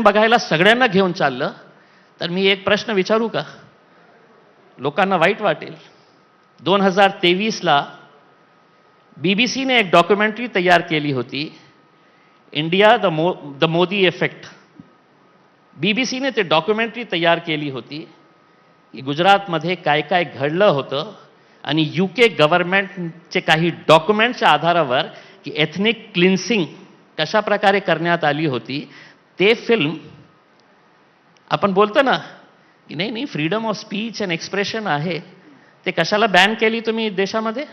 बघायला सगळ्यांना घेऊन चाललं तर मी एक प्रश्न विचारू का? लोकांना वाईट वाटेल. 2023ला बीबीसीने एक डॉक्युमेंटरी तयार केली होती, इंडिया द मोदी इफेक्ट. बीबीसीने ते डॉक्युमेंटरी तयार केली होती की गुजरातमध्ये काय काय घडलं होतं आणि यूके गव्हर्नमेंटचे काही डॉक्युमेंटच्या आधारावर की एथनिक क्लिन्सिंग कशा प्रकारे करण्यात आली होती. ते फिल्म आपण बोलतो ना की नाही नाही freedom of speech and expression आहे, ते कशाला बॅन केली तुम्ही देशामध्ये?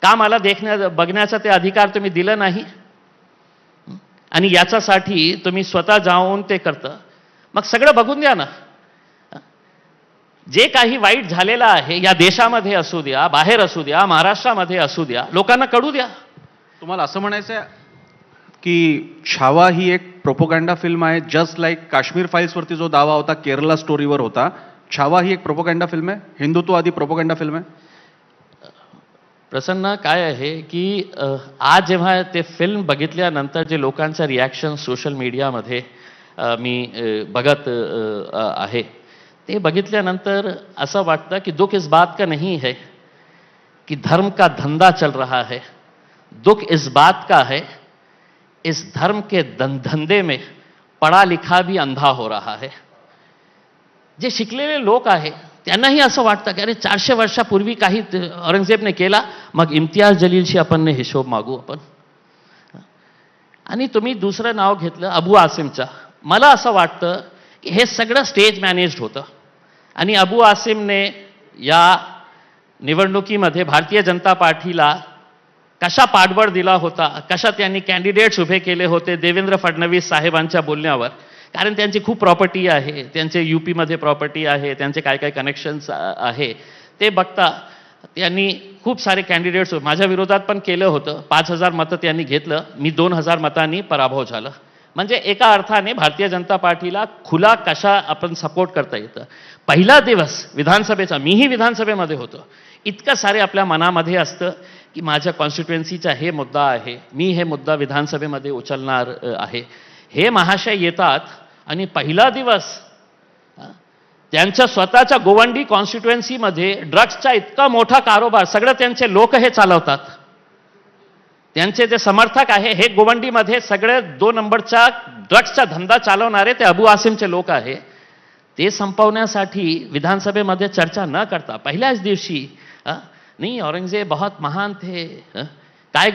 का मला बघण्याचा ते अधिकार तुम्ही दिला नाही? आणि याच्यासाठी तुम्ही स्वतः जाऊन ते करता. मग सगळं बघून द्या ना. जे काही वाईट झालेलं आहे या देशामध्ये असू द्या, बाहेर असू द्या, महाराष्ट्रामध्ये असू द्या, लोकांना कळू द्या. तुम्हाला असं म्हणायचं आहे की छावा ही एक प्रोपोगंडा फिल्म आहे, जस्ट लाईक काश्मीर फाईल्सवरती जो दावा होता केरला स्टोरीवर होता, छावा ही एक प्रोपोगंडा फिल्म आहे, हिंदुत्ववादी प्रोपोगंडा फिल्म आहे? प्रसन्न, काय आहे की आज जेव्हा ते फिल्म बघितल्यानंतर जे लोकांचं रिॲक्शन सोशल मीडियामध्ये मी बघत आहे, ते बघितल्यानंतर असं वाटतं की दुख इस बात का नहीं है कि धर्म का धंधा चल रहा है, दुख इस बात का है इस धर्म के धंधे में पढ़ा लिखा भी अंधा हो रहा है. जे शिकलेले लोक आहे त्यांनाही असं वाटतं की अरे 400 वर्षापूर्वी काही औरंगजेबने केला, मग इम्तियाज जलीलशी आपण हिशोब मागू आपण. आणि तुम्ही दुसरं नाव घेतलं अबू आसिमचा. मला असं वाटतं की हे सगळं स्टेज मॅनेज्ड होतं आणि अबू आसिमने या निवडणुकीमध्ये भारतीय जनता पार्टीला कशा पाठबळ दिला होता, कशा त्यांनी कॅन्डिडेट्स उभे केले होते देवेंद्र फडणवीस साहेबांच्या बोलण्यावर. कारण त्यांची खूप प्रॉपर्टी आहे, त्यांचे यूपीमध्ये प्रॉपर्टी आहे, त्यांचे काय काय कनेक्शन्स आहे, ते बघता त्यांनी खूप सारे कॅन्डिडेट्स माझ्या विरोधात पण केलं होतं. 5,000 मतं त्यांनी घेतलं, मी 2,000 मतांनी पराभव झालं. म्हणजे एका अर्थाने भारतीय जनता पार्टीला खुला कशा आपण सपोर्ट करता येतं. पहिला दिवस विधानसभेचा, मीही विधानसभेमध्ये होतो, इतकं सारे आपल्या मनामध्ये असतं की माझ्या कॉन्स्टिट्युएन्सीचा हे मुद्दा आहे, मी हे मुद्दा विधानसभेमध्ये उचलणार आहे. हे महाशय येतात आणि पहिला दिवस त्यांच्या स्वतःच्या गोवंडी कॉन्स्टिट्युएन्सीमध्ये ड्रग्सचा इतका मोठा कारोबार, सगळं त्यांचे लोक हे चालवतात. त्यांचे जे समर्थक आहे हे गोवंडीमध्ये सगळे 2 नंबरचा ड्रग्सचा धंदा चालवणारे ते अबू आसिमचे लोक आहे. ते संपवण्यासाठी विधानसभेमध्ये चर्चा न करता पहिल्याच दिवशी नहीं औरंगजेब बहुत महान थे, काय